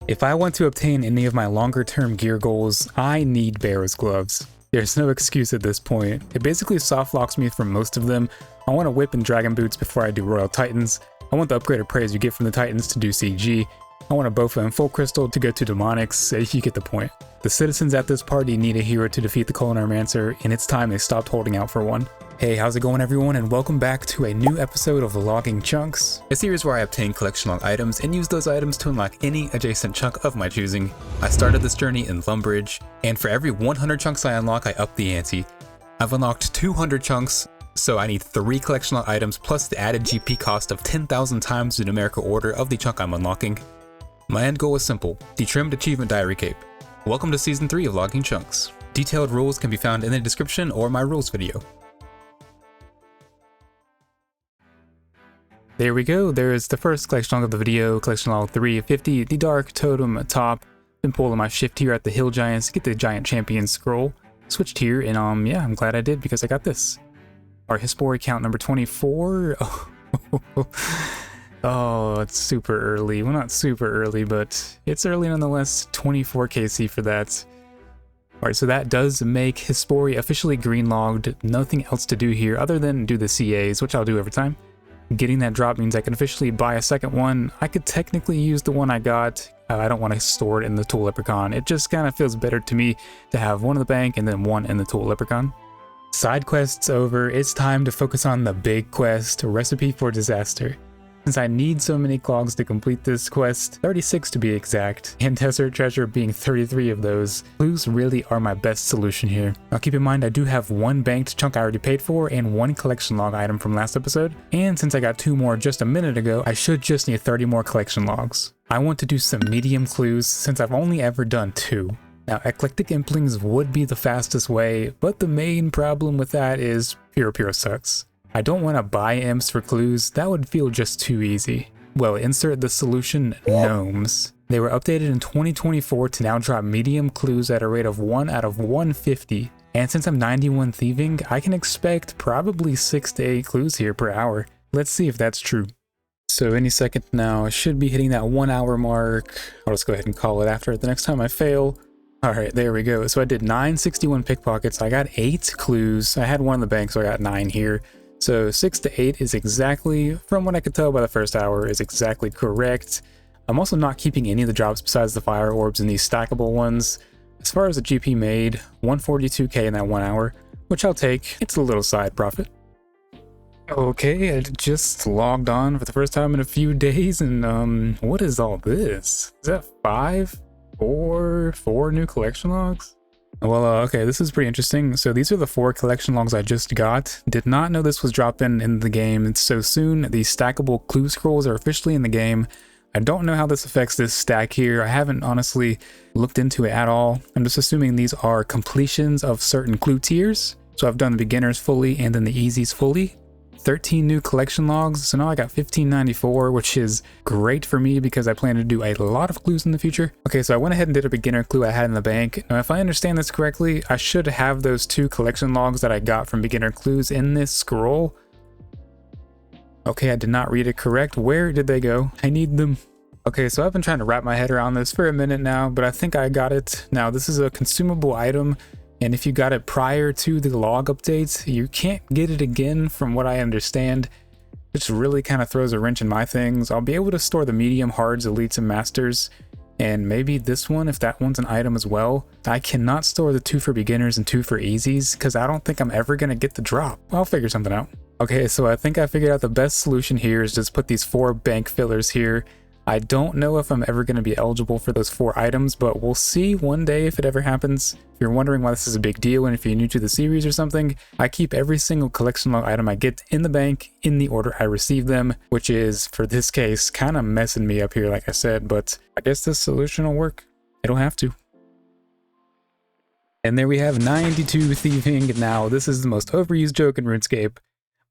If I want to obtain any of my longer term gear goals, I need Barrow's gloves. There's no excuse at this point. It basically soft locks me from most of them. I want a whip and dragon boots before I do Royal Titans. I want the upgraded praise you get from the Titans to do CG. I want a Bofa and Full Crystal to go to Demonics, you get the point. The citizens at this party need a hero to defeat the Colonarmancer, and it's time they stopped holding out for one. Hey, how's it going everyone, and welcome back to a new episode of Logging Chunks, a series where I obtain collection log items and use those items to unlock any adjacent chunk of my choosing. I started this journey in Lumbridge, and for every 100 chunks I unlock, I up the ante. I've unlocked 200 chunks, so I need 3 collection log items plus the added GP cost of 10,000 times the numerical order of the chunk I'm unlocking. My end goal is simple, the trimmed achievement diary cape. Welcome to season 3 of Logging Chunks. Detailed rules can be found in the description or my rules video. There we go, there's the first collection log of the video, collection log 3 of 50, the Dark Totem top. Been pulling my shift here at the Hill Giants to get the Giant Champion scroll. Switched here, and yeah, I'm glad I did because I got this. Our History count number 24. Oh, it's super early. Well, not super early, but it's early nonetheless. 24 KC for that. Alright, so that does make History officially green logged. Nothing else to do here other than do the CAs, which I'll do every time. Getting that drop means I can officially buy a second one. I could technically use the one I got. I don't want to store it in the Tool Leprechaun. It just kind of feels better to me to have one in the bank and then one in the Tool Leprechaun. Side quests over. It's time to focus on the big quest, Recipe for Disaster. Since I need so many clogs to complete this quest, 36 to be exact, and Desert Treasure being 33 of those, clues really are my best solution here. Now keep in mind I do have one banked chunk I already paid for and one collection log item from last episode, and since I got 2 more just a minute ago, I should just need 30 more collection logs. I want to do some medium clues since I've only ever done 2. Now Eclectic Implings would be the fastest way, but the main problem with that is Pure sucks. I don't want to buy imps for clues, that would feel just too easy. Well, insert the solution, gnomes. They were updated in 2024 to now drop medium clues at a rate of 1 out of 150, and since I'm 91 thieving, I can expect probably 6 to 8 clues here per hour. Let's see if that's true. So any second now, I should be hitting that 1 hour mark. I'll just go ahead and call it after the next time I fail. Alright, there we go. So I did 961 pickpockets, I got 8 clues. I had 1 in the bank, so I got 9 here. So 6 to 8 is exactly, from what I could tell by the first hour, is exactly correct. I'm also not keeping any of the drops besides the fire orbs and these stackable ones. As far as the GP made, 142k in that 1 hour, which I'll take. It's a little side profit. Okay, I just logged on for the first time in a few days, and what is all this? Is that 4 new collection logs? Well, okay, this is pretty interesting. So these are the 4 collection logs I just got. Did not know this was dropping in the game so soon. The stackable clue scrolls are officially in the game. I don't know how this affects this stack here. I haven't honestly looked into it at all. I'm just assuming these are completions of certain clue tiers. So I've done the beginners fully and then the easies fully. 13 new collection logs, so now I got 1594, which is great for me because I plan to do a lot of clues in the future. Okay, so I went ahead and did a beginner clue I had in the bank. Now if I understand this correctly, I should have those 2 collection logs that I got from beginner clues in this scroll. Okay, I did not read it correct. Where did they go? I need them. Okay, so I've been trying to wrap my head around this for a minute now, but I think I got it. Now this is a consumable item, and if you got it prior to the log updates, you can't get it again from what I understand, which really kind of throws a wrench in my things. I'll be able to store the medium, hards, elites, and masters, and maybe this one if that one's an item as well. I cannot store the 2 for beginners and 2 for easies because I don't think I'm ever going to get the drop. I'll figure something out. Okay, so I think I figured out the best solution here is just put these 4 bank fillers here. I don't know if I'm ever going to be eligible for those 4 items, but we'll see one day if it ever happens. If you're wondering why this is a big deal and if you're new to the series or something, I keep every single collection log item I get in the bank in the order I receive them, which is, for this case, kind of messing me up here like I said, but I guess this solution will work. It'll have to. And there we have 92 thieving. Now, this is the most overused joke in RuneScape,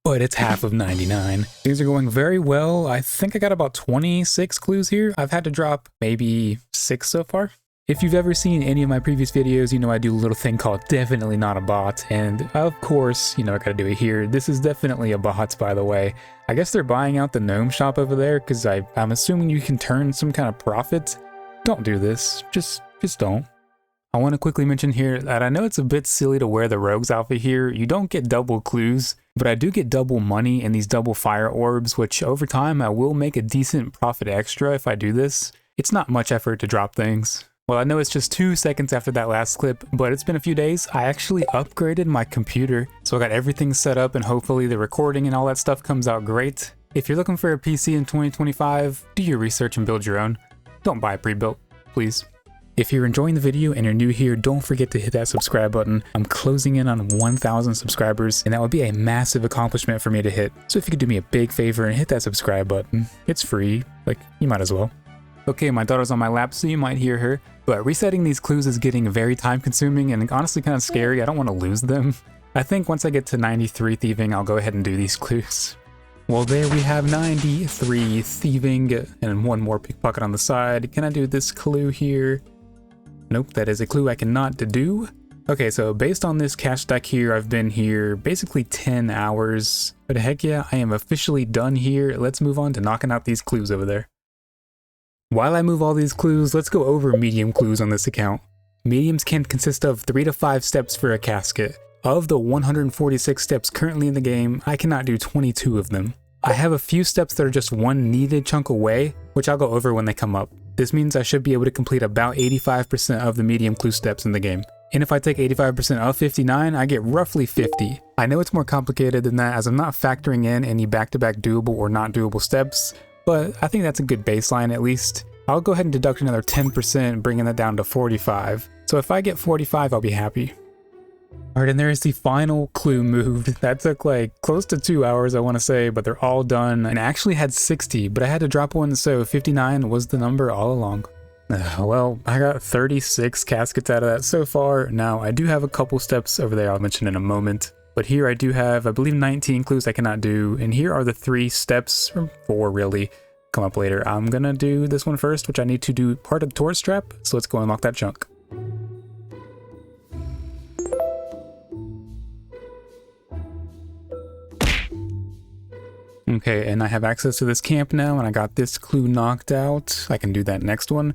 but it's half of 99. Things are going very well. I think I got about 26 clues here. I've had to drop maybe 6 so far. If you've ever seen any of my previous videos, you know I do a little thing called Definitely Not a Bot, and of course, you know I gotta do it here. This is definitely a bot, by the way. I guess they're buying out the gnome shop over there, because I'm assuming you can turn some kind of profit Don't do this. Just don't. I want to quickly mention here that I know it's a bit silly to wear the rogue's outfit here. You don't get double clues, but I do get double money and these double fire orbs, which over time I will make a decent profit extra if I do this. It's not much effort to drop things. Well, I know it's just 2 seconds after that last clip, but it's been a few days. I actually upgraded my computer, so I got everything set up and hopefully the recording and all that stuff comes out great. If you're looking for a PC in 2025, do your research and build your own. Don't buy pre-built, please. If you're enjoying the video and you're new here, don't forget to hit that subscribe button. I'm closing in on 1,000 subscribers, and that would be a massive accomplishment for me to hit. So if you could do me a big favor and hit that subscribe button, it's free, like you might as well. Okay, my daughter's on my lap, so you might hear her, but resetting these clues is getting very time consuming and honestly kind of scary. I don't want to lose them. I think once I get to 93 thieving, I'll go ahead and do these clues. Well, there we have 93 thieving and one more pickpocket on the side. Can I do this clue here? Nope, that is a clue I cannot do. Okay, so based on this cash stack here, I've been here basically 10 hours. But heck yeah, I am officially done here. Let's move on to knocking out these clues over there. While I move all these clues, let's go over medium clues on this account. Mediums can consist of 3 to 5 steps for a casket. Of the 146 steps currently in the game, I cannot do 22 of them. I have a few steps that are just one needed chunk away, which I'll go over when they come up. This means I should be able to complete about 85% of the medium clue steps in the game. And if I take 85% of 59, I get roughly 50. I know it's more complicated than that as I'm not factoring in any back-to-back doable or not doable steps, but I think that's a good baseline at least. I'll go ahead and deduct another 10%, bringing that down to 45. So if I get 45, I'll be happy. Alright, and there's the final clue moved. That took like close to 2 hours, I want to say, but they're all done. And I actually had 60, but I had to drop one, so 59 was the number all along. Well, I got 36 caskets out of that so far. Now, I do have a couple steps over there I'll mention in a moment. But here I do have, I believe, 19 clues I cannot do. And here are the 3 steps, or 4 really, come up later. I'm gonna do this one first, which I need to do part of the tourist trap. So let's go unlock that chunk. Okay, and I have access to this camp now, and I got this clue knocked out. I can do that next one.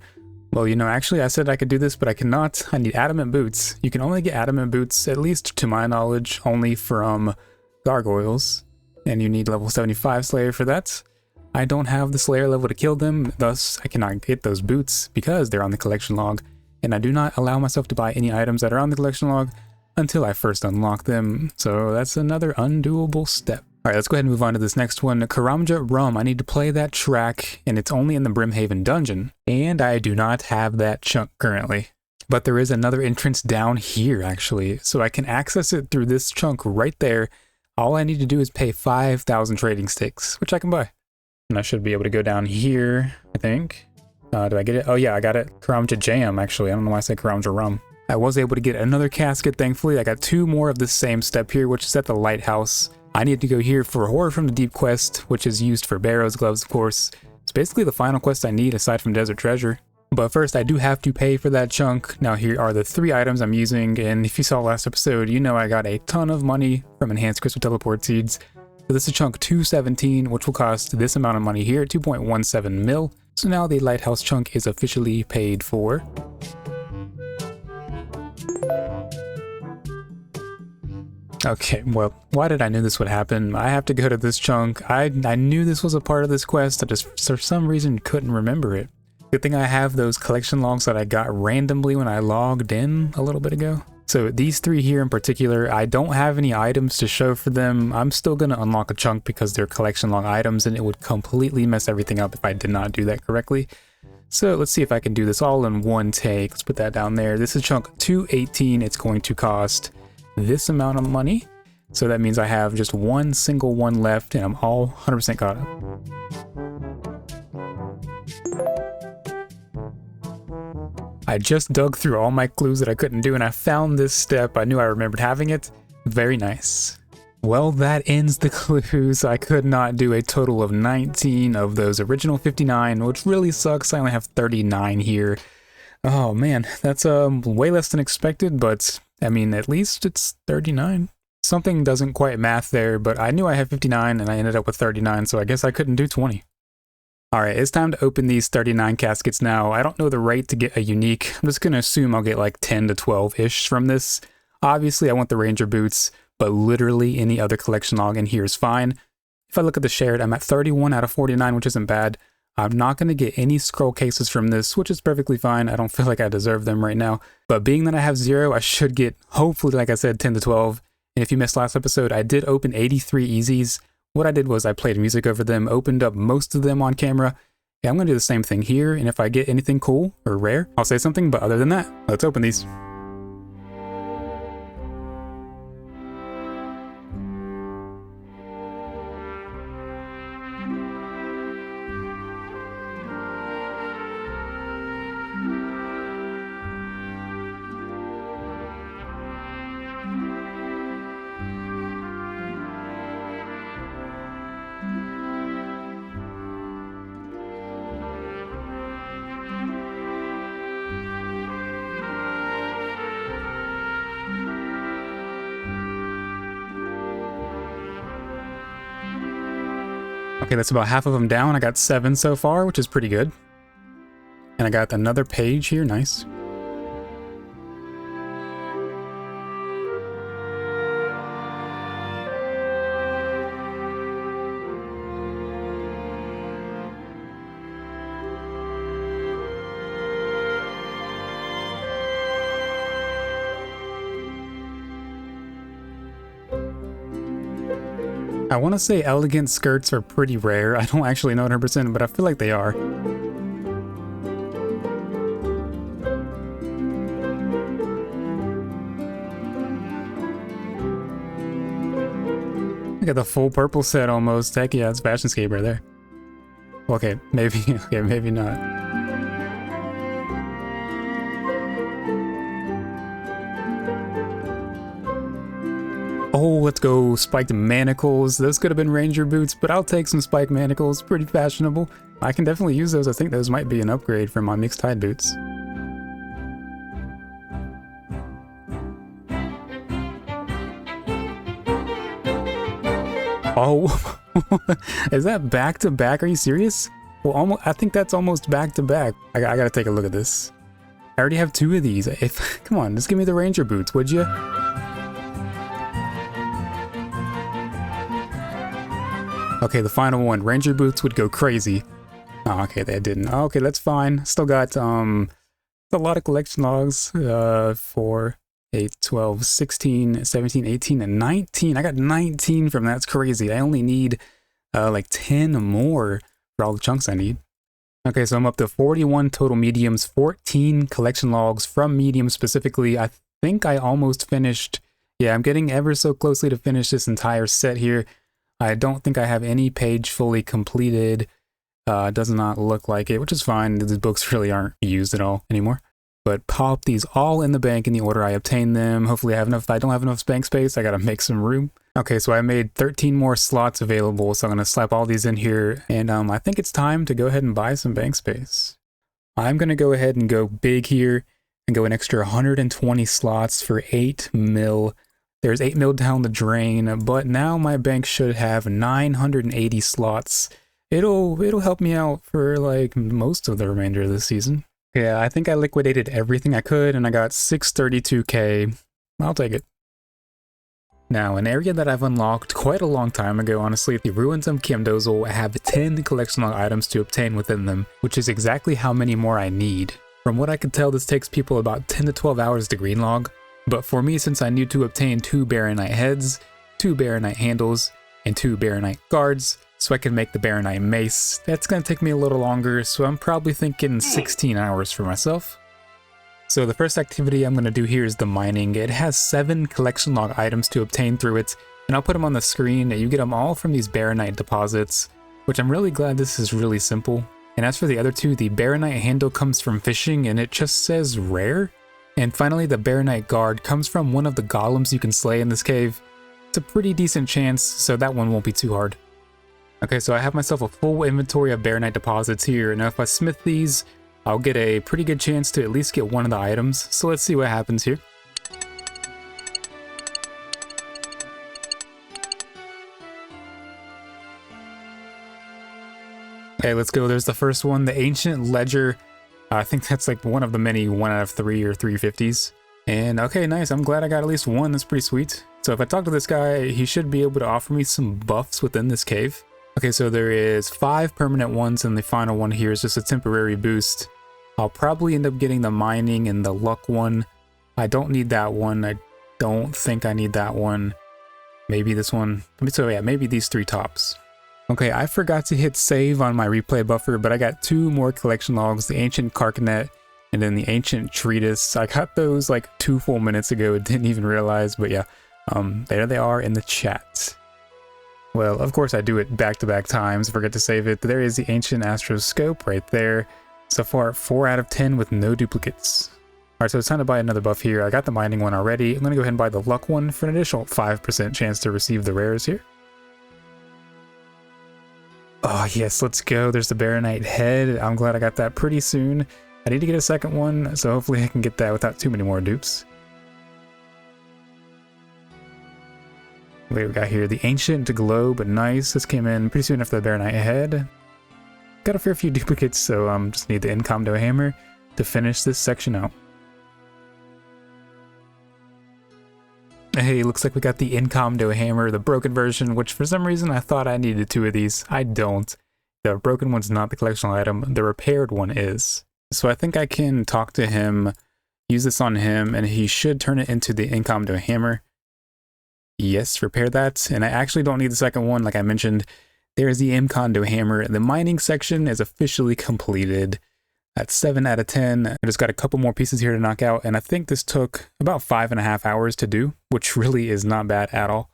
Well, you know, actually I said I could do this, but I cannot. I need adamant boots. You can only get adamant boots, at least to my knowledge, only from gargoyles. And you need level 75 Slayer for that. I don't have the Slayer level to kill them, thus I cannot get those boots because they're on the collection log. And I do not allow myself to buy any items that are on the collection log until I first unlock them. So that's another undoable step. Alright, let's go ahead and move on to this next one. Karamja Rum. I need to play that track, and it's only in the Brimhaven dungeon. And I do not have that chunk currently. But there is another entrance down here, actually. So I can access it through this chunk right there. All I need to do is pay 5,000 trading sticks, which I can buy. And I should be able to go down here, I think. Do I get it? Oh yeah, I got it. Karamja Jam, actually. I don't know why I said Karamja Rum. I was able to get another casket, thankfully. I got 2 more of this same step here, which is at the lighthouse. I need to go here for Horror from the Deep quest, which is used for Barrow's gloves, of course. It's basically the final quest I need aside from Desert Treasure. But first, I do have to pay for that chunk. Now here are the 3 items I'm using, and if you saw last episode, you know I got a ton of money from Enhanced Crystal Teleport Seeds. So this is chunk 217, which will cost this amount of money here, 2.17 mil. So now the lighthouse chunk is officially paid for. Okay, well, why did I know this would happen? I have to go to this chunk. I knew this was a part of this quest, I just for some reason couldn't remember it. Good thing I have those collection logs that I got randomly when I logged in a little bit ago. So these 3 here in particular, I don't have any items to show for them. I'm still going to unlock a chunk because they're collection log items and it would completely mess everything up if I did not do that correctly. So let's see if I can do this all in one take. Let's put that down there. This is chunk 218. It's going to cost this amount of money. So that means I have just one single one left and I'm all 100% caught up. I just dug through all my clues that I couldn't do and I found this step. I knew I remembered having it. Very nice. Well, that ends the clues. I could not do a total of 19 of those original 59, which really sucks. I only have 39 here. Oh man, that's way less than expected, but I mean, at least it's 39. Something doesn't quite math there, but I knew I had 59 and I ended up with 39, so I guess I couldn't do 20. Alright, it's time to open these 39 caskets now. I don't know the rate to get a unique. I'm just going to assume I'll get like 10 to 12-ish from this. Obviously, I want the Ranger boots, but literally any other collection log in here is fine. If I look at the shared, I'm at 31 out of 49, which isn't bad. I'm not going to get any scroll cases from this, which is perfectly fine. I don't feel like I deserve them right now. But being that I have 0, I should get, hopefully, like I said, 10 to 12. And if you missed last episode, I did open 83 easies. What I did was I played music over them, opened up most of them on camera. Yeah, I'm going to do the same thing here, and if I get anything cool or rare, I'll say something, but other than that, let's open these. Okay, that's about half of them down. I got 7 so far, which is pretty good. And I got another page here, nice. I want to say elegant skirts are pretty rare. I don't actually know 100%, but I feel like they are. I got the full purple set almost. Heck yeah, it's Fashionscape right there. Okay, maybe, okay, maybe not. Oh, let's go spiked manacles. Those could have been Ranger boots, but I'll take some spiked manacles. Pretty fashionable. I can definitely use those. I think those might be an upgrade from my mixed tide boots. Oh, is that back to back? Are you serious? Well, almost. I think that's almost back to back. I gotta take a look at this. I already have 2 of these. Come on, just give me the Ranger boots, would you? Okay, the final one. Ranger boots would go crazy. Oh, okay, they didn't. Oh, okay, that's fine. Still got a lot of collection logs. 4, 8, 12, 16, 17, 18, and 19. I got 19 from that. That's crazy. I only need like 10 more for all the chunks I need. Okay, so I'm up to 41 total mediums, 14 collection logs from mediums specifically. I think I almost finished. Yeah, I'm getting ever so closely to finish this entire set here. I don't think I have any page fully completed. Does not look like it, which is fine. These books really aren't used at all anymore. But pop these all in the bank in the order I obtained them. Hopefully I have enough. If I don't have enough bank space, I gotta make some room. Okay, so I made 13 more slots available, so I'm gonna slap all these in here. And I think it's time to go ahead and buy some bank space. I'm gonna go ahead and go big here and go an extra 120 slots for 8 mil. There's 8 mil down the drain, but now my bank should have 980 slots. It'll help me out for like most of the remainder of the season. Yeah, I think I liquidated everything I could and I got 632k. I'll take it. Now, an area that I've unlocked quite a long time ago, honestly, the Ruins of Kimdozel have 10 collection log items to obtain within them, which is exactly how many more I need. From what I could tell, this takes people about 10 to 12 hours to greenlog. But for me, since I need to obtain 2 Baronite heads, 2 Baronite handles, and 2 Baronite guards, so I can make the Baronite mace, that's going to take me a little longer, so I'm probably thinking 16 hours for myself. So the first activity I'm going to do here is the mining. It has 7 collection log items to obtain through it, and I'll put them on the screen. You get them all from these Baronite deposits, which I'm really glad this is really simple. And as for the other 2, the Baronite handle comes from fishing, and it just says rare. And finally, the Baronite guard comes from one of the golems you can slay in this cave. It's a pretty decent chance, so that one won't be too hard. Okay, so I have myself a full inventory of Baronite deposits here, and if I smith these, I'll get a pretty good chance to at least get one of the items. So let's see what happens here. Okay, let's go. There's the first one, the Ancient Ledger. I think that's like one of the many 1 out of 3 or 350s. And okay, nice. I'm glad I got at least one. That's pretty sweet. So if I talk to this guy, he should be able to offer me some buffs within this cave. Okay, so there is 5 permanent ones, and the final one here is just a temporary boost. I'll probably end up getting the mining and the luck one. I don't need that one. I don't think I need that one. Maybe this one. So yeah, maybe these 3 tops. Okay, I forgot to hit save on my replay buffer, but I got 2 more collection logs, the Ancient Carcanet and then the Ancient Treatise. I got those like 2 full minutes ago, didn't even realize, but yeah, there they are in the chat. Well, of course I do it back-to-back times, forget to save it. There is the Ancient Astroscope right there. So far, 4 out of 10 with no duplicates. Alright, so it's time to buy another buff here. I got the mining one already. I'm gonna go ahead and buy the luck one for an additional 5% chance to receive the rares here. Oh yes, let's go. There's the Baronite head. I'm glad I got that pretty soon. I need to get a second one, so hopefully I can get that without too many more dupes. Wait, we got here the Ancient Globe. Nice. This came in pretty soon after the Baronite head. Got a fair few duplicates, so just need the Incomdo hammer to finish this section out. Hey, looks like we got the Incomdo hammer, the broken version, which for some reason I thought I needed 2 of these. I don't. The broken one's not the collectional item, the repaired one is. So I think I can talk to him, use this on him, and he should turn it into the Incomdo hammer. Yes, repair that. And I actually don't need the second one, like I mentioned. There's the Incomdo hammer. The mining section is officially completed. That's 7 out of 10. I just got a couple more pieces here to knock out, and I think this took about 5.5 hours to do, which really is not bad at all.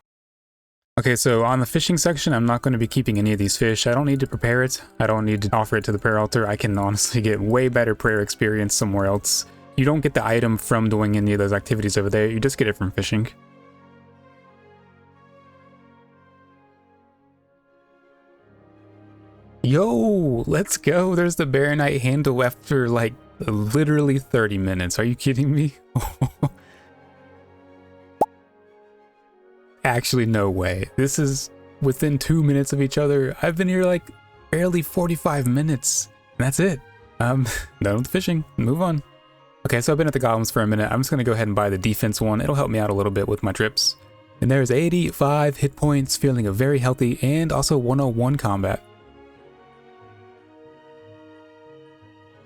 Okay, so on the fishing section, I'm not going to be keeping any of these fish. I don't need to prepare it. I don't need to offer it to the prayer altar. I can honestly get way better prayer experience somewhere else. You don't get the item from doing any of those activities over there. You just get it from fishing. Yo, let's go. There's the Baronite handle after like literally 30 minutes. Are you kidding me? Actually, no way. This is within 2 minutes of each other. I've been here like barely 45 minutes. And that's it. Done with the fishing. Move on. Okay, so I've been at the goblins for a minute. I'm just going to go ahead and buy the defense one. It'll help me out a little bit with my trips. And there's 85 hit points, feeling very healthy, and also 101 combat.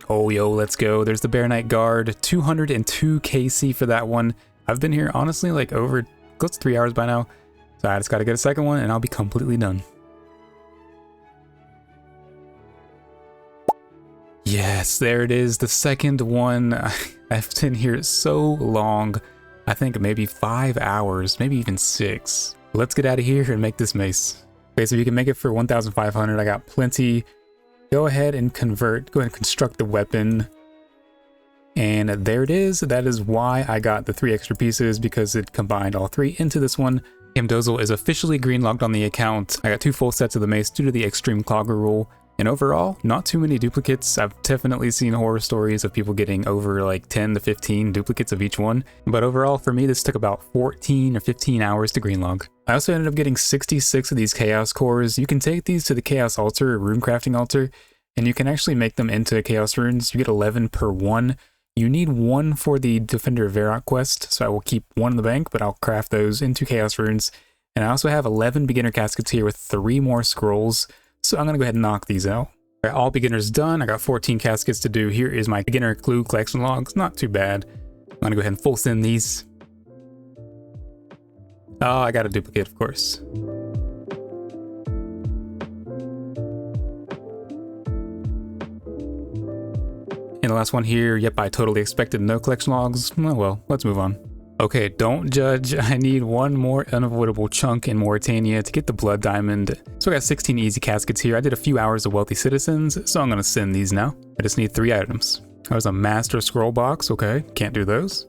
Oh, yo, let's go. There's the Baronite Guard, 202 KC for that one. I've been here, honestly, like over close to 3 hours by now. So I just got to get a second one and I'll be completely done. Yes, there it is. The second one. I've been here so long. I think maybe 5 hours, maybe even 6. Let's get out of here and make this mace. Okay, so you can make it for 1,500. I got plenty. Go ahead and convert, go ahead and construct the weapon. And there it is. That is why I got the 3 extra pieces, because it combined all 3 into this one. Camdozel is officially green logged on the account. I got 2 full sets of the mace due to the extreme clogger rule. And overall, not too many duplicates. I've definitely seen horror stories of people getting over like 10 to 15 duplicates of each one. But overall, for me, this took about 14 or 15 hours to green log. I also ended up getting 66 of these Chaos Cores. You can take these to the Chaos Altar or Rune Crafting Altar, and you can actually make them into Chaos Runes. You get 11 per one. You need 1 for the Defender of Varrock quest, so I will keep 1 in the bank, but I'll craft those into Chaos Runes. And I also have 11 beginner caskets here with 3 more scrolls, so I'm going to go ahead and knock these out. All right, all beginners done. I got 14 caskets to do. Here is my beginner clue collection logs. Not too bad. I'm going to go ahead and full send these. Oh, I got a duplicate, of course. And the last one here, yep, I totally expected no collection logs. Oh well, let's move on. Okay, don't judge. I need 1 more unavoidable chunk in Mauritania to get the blood diamond. So I got 16 easy caskets here. I did a few hours of wealthy citizens, so I'm gonna send these now. I just need 3 items. There's a master scroll box. Okay, can't do those.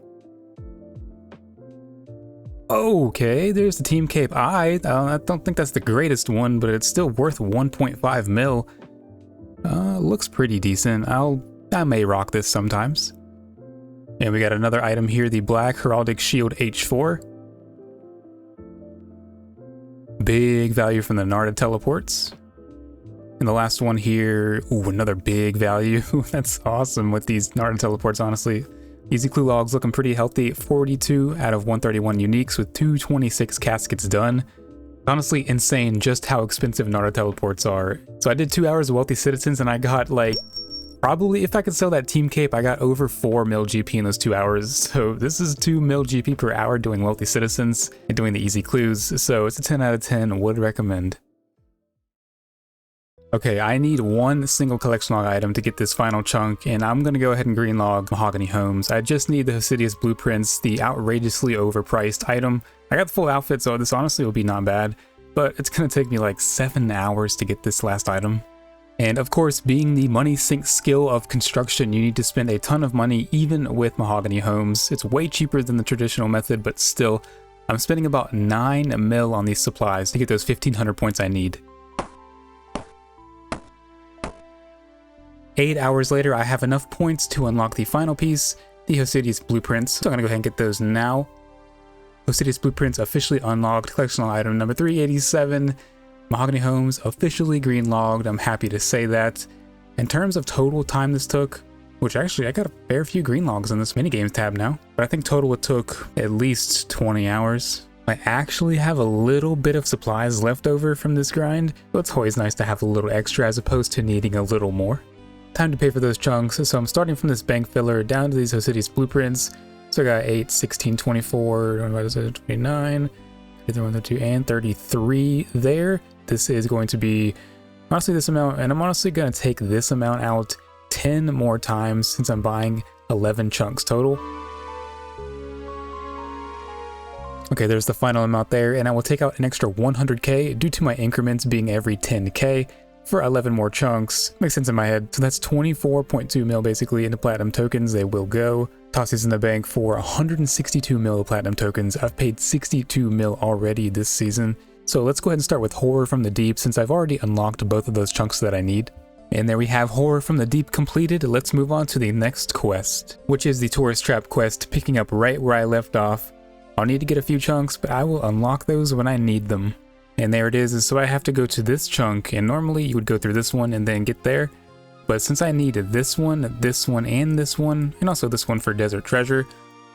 Okay, there's the Team Cape I don't think that's the greatest one, but it's still worth 1.5 mil. Looks pretty decent. I may rock this sometimes. And we got another item here, the Black Heraldic Shield H4. Big value from the Narda teleports. And the last one here, ooh, another big value. That's awesome with these Naruto teleports, honestly. Easy clue logs looking pretty healthy. 42 out of 131 uniques with 226 caskets done. Honestly insane just how expensive Naruto teleports are. So I did 2 hours of Wealthy Citizens and I got like, probably if I could sell that team cape, I got over 4 mil GP in those 2 hours. So this is 2 mil GP per hour doing Wealthy Citizens and doing the easy clues. So it's a 10 out of 10, would recommend. Okay, I need one single collection log item to get this final chunk, and I'm gonna go ahead and green log Mahogany Homes. I just need the Hosidius Blueprints, the outrageously overpriced item. I got the full outfit, so this honestly will be not bad, but it's gonna take me like 7 hours to get this last item. And of course, being the money sink skill of construction, you need to spend a ton of money even with Mahogany Homes. It's way cheaper than the traditional method, but still, I'm spending about 9 mil on these supplies to get those 1500 points I need. 8 hours later, I have enough points to unlock the final piece, the Hosidius Blueprints. So I'm gonna go ahead and get those now. Hosidius Blueprints officially unlocked, collectional item number 387. Mahogany Homes officially green logged, I'm happy to say that. In terms of total time this took, which actually I got a fair few green logs in this minigames tab now, but I think total it took at least 20 hours. I actually have a little bit of supplies left over from this grind, but it's always nice to have a little extra as opposed to needing a little more. Time to pay for those chunks, so I'm starting from this bank filler down to these Hosidius Blueprints. So I got 8, 16, 24, 29, 32, and 33 there. This is going to be honestly this amount, and I'm honestly going to take this amount out 10 more times since I'm buying 11 chunks total. Okay, there's the final amount there, and I will take out an extra 100k due to my increments being every 10k. For 11 more chunks. Makes sense in my head. So that's 24.2 mil basically into platinum tokens. They will go. Toss these in the bank for 162 mil platinum tokens. I've paid 62 mil already this season. So let's go ahead and start with Horror from the Deep since I've already unlocked both of those chunks that I need. And there we have Horror from the Deep completed. Let's move on to the next quest, which is the Tourist Trap quest, picking up right where I left off. I'll need to get a few chunks, but I will unlock those when I need them. And there it is, so I have to go to this chunk, and normally you would go through this one and then get there. But since I need this one, and this one, and also this one for Desert Treasure,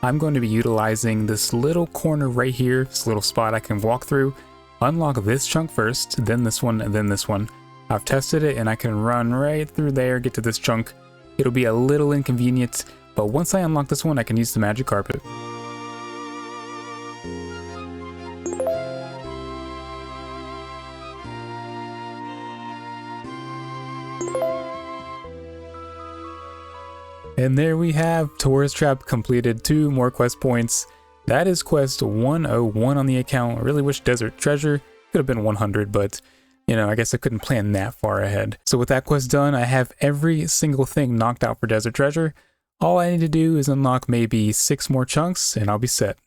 I'm going to be utilizing this little corner right here, this little spot I can walk through, unlock this chunk first, then this one, and then this one. I've tested it and I can run right through there, get to this chunk. It'll be a little inconvenient, but once I unlock this one, I can use the magic carpet. And there we have Tourist Trap completed, 2 more quest points. That is quest 101 on the account. I really wish Desert Treasure could have been 100, but you know, I guess I couldn't plan that far ahead. So with that quest done, I have every single thing knocked out for Desert Treasure. All I need to do is unlock maybe 6 more chunks and I'll be set.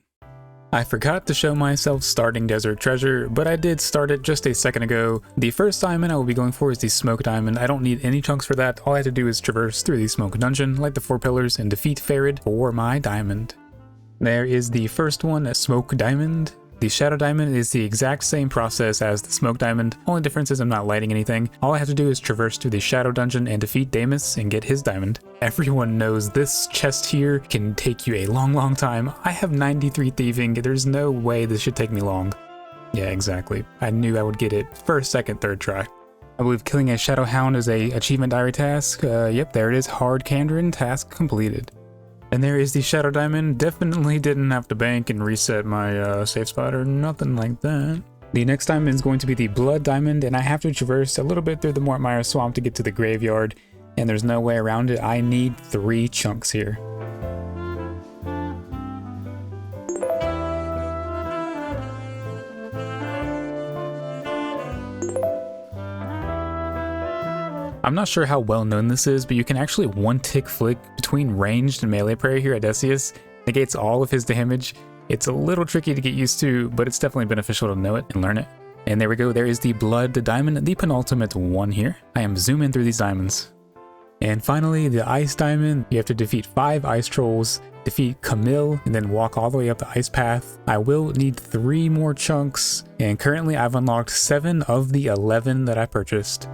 I forgot to show myself starting Desert Treasure, but I did start it just a second ago. The first diamond I will be going for is the Smoke Diamond. I don't need any chunks for that. All I have to do is traverse through the Smoke Dungeon, light the 4 pillars, and defeat Farid for my diamond. There is the first one, a Smoke Diamond. The Shadow Diamond is the exact same process as the Smoke Diamond. Only difference is I'm not lighting anything. All I have to do is traverse through the Shadow Dungeon and defeat Damus and get his diamond. Everyone knows this chest here can take you a long time. I have 93 thieving. There's no way this should take me long. Yeah, exactly. I knew I would get it first, second, third try. I believe killing a Shadow Hound is a achievement diary task. Yep, there it is. Hard Kandrin task completed. And there is the Shadow Diamond. Definitely didn't have to bank and reset my safe spot or nothing like that. The next diamond is going to be the Blood Diamond, and I have to traverse a little bit through the Mortmire Swamp to get to the graveyard, and there's no way around it. I need 3 chunks here. I'm not sure how well known this is, but you can actually 1-tick flick between ranged and melee prayer here at Decius. Negates all of his damage. It's a little tricky to get used to, but it's definitely beneficial to know it and learn it. And there we go, there is the Blood Diamond, the penultimate one here. I am zooming through these diamonds. And finally, the Ice Diamond. You have to defeat 5 Ice Trolls, defeat Camille, and then walk all the way up the Ice Path. I will need 3 more chunks, and currently I've unlocked 7 of the 11 that I purchased.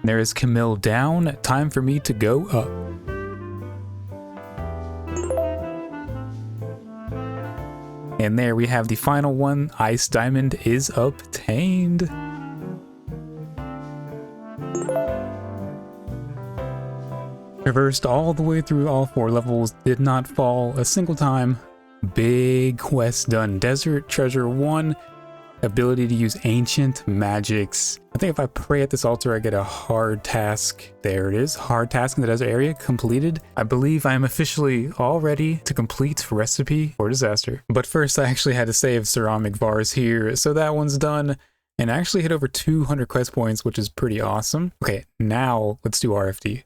There is Camille down. Time for me to go up. And there we have the final one. Ice Diamond is obtained. Traversed all the way through all 4 levels, did not fall a single time. Big quest done. Desert Treasure 1. Ability to use ancient magics. I think if I pray at this altar, I get a hard task. There it is. Hard task in the desert area completed. I believe I am officially all ready to complete Recipe for Disaster. But first, I actually had to save ceramic vase here, so that one's done. And I actually hit over 200 quest points, which is pretty awesome. Okay, now let's do RFD.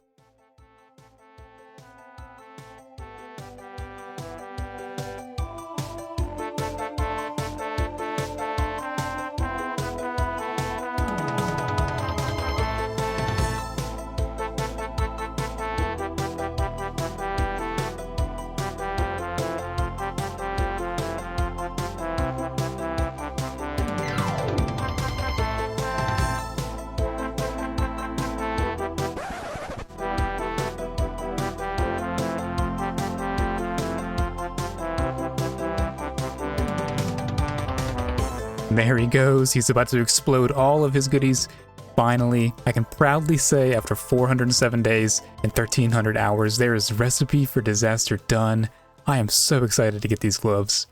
There he goes. He's about to explode all of his goodies. Finally, I can proudly say after 407 days and 1300 hours, there is Recipe for Disaster done. I am so excited to get these gloves.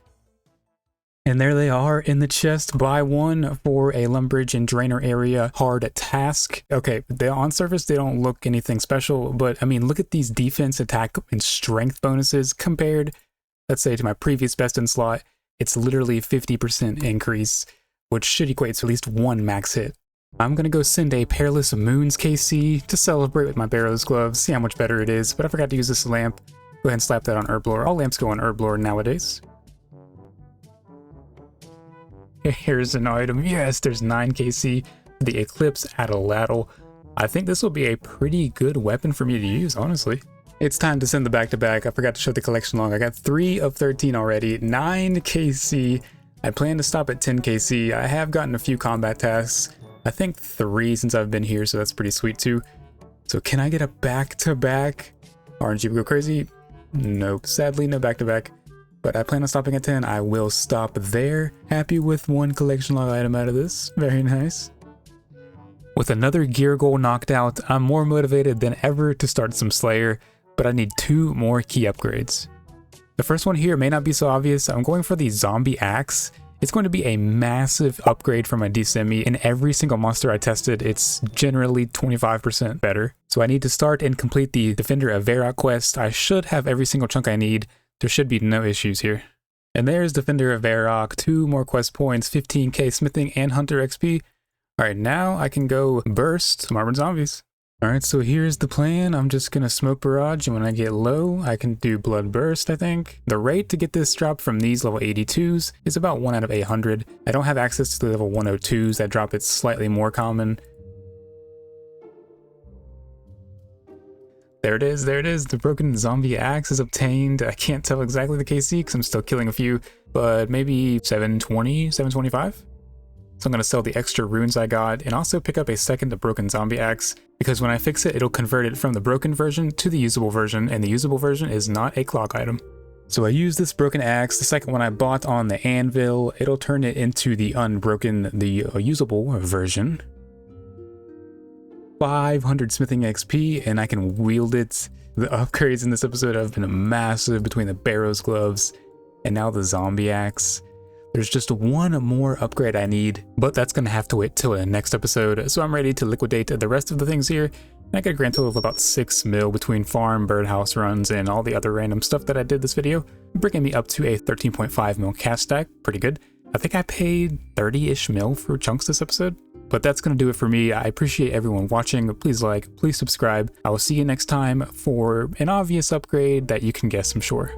And there they are in the chest. Buy one for a Lumbridge and Drainer area hard task. Okay, on surface, they don't look anything special, but I mean, look at these defense, attack, and strength bonuses compared, let's say, to my previous best in slot. It's literally 50% increase, which should equate to at least 1 max hit. I'm gonna go send a Perilous Moons KC to celebrate with my Barrows gloves, see how much better it is, but I forgot to use this lamp. Go ahead and slap that on Herblore. All lamps go on Herblore nowadays. Here's an item. Yes, there's 9 KC for the Eclipse Atlatl. I think this will be a pretty good weapon for me to use, honestly. It's time to send the back-to-back. I forgot to show the collection log. I got 3 of 13 already, 9 KC. I plan to stop at 10 KC. I have gotten a few combat tasks. I think 3 since I've been here, so that's pretty sweet too. So can I get a back-to-back? RNG will go crazy? Nope, sadly no back-to-back. But I plan on stopping at 10. I will stop there. Happy with 1 collection log item out of this. Very nice. With another gear goal knocked out, I'm more motivated than ever to start some Slayer, but I need 2 more key upgrades. The first one here may not be so obvious. I'm going for the Zombie Axe. It's going to be a massive upgrade for my DSemi. In every single monster I tested, it's generally 25% better. So I need to start and complete the Defender of Varrock quest. I should have every single chunk I need. There should be no issues here. And there's Defender of Varrock, 2 more quest points, 15k smithing and hunter XP. Alright, now I can go burst some armored zombies. Alright, so here's the plan. I'm just gonna smoke barrage, and when I get low, I can do blood burst, I think. The rate to get this drop from these level 82s is about 1 out of 800. I don't have access to the level 102s that drop it slightly more common. There it is, there it is. The broken zombie axe is obtained. I can't tell exactly the KC because I'm still killing a few, but maybe 720, 725? So I'm going to sell the extra runes I got and also pick up a second broken zombie axe, because when I fix it, it'll convert it from the broken version to the usable version, and the usable version is not a clock item. So I use this broken axe. The second one I bought on the anvil, it'll turn it into the unbroken, the usable version. 500 smithing XP, and I can wield it. The upgrades in this episode have been massive between the Barrows gloves and now the zombie axe. There's just 1 more upgrade I need, but that's gonna have to wait till the next episode. So I'm ready to liquidate the rest of the things here. And I got a grand total of about 6 mil between farm, birdhouse runs, and all the other random stuff that I did this video, bringing me up to a 13.5 mil cash stack. Pretty good. I think I paid 30-ish mil for chunks this episode. But that's going to do it for me. I appreciate everyone watching. Please like, please subscribe. I will see you next time for an obvious upgrade that you can guess, I'm sure.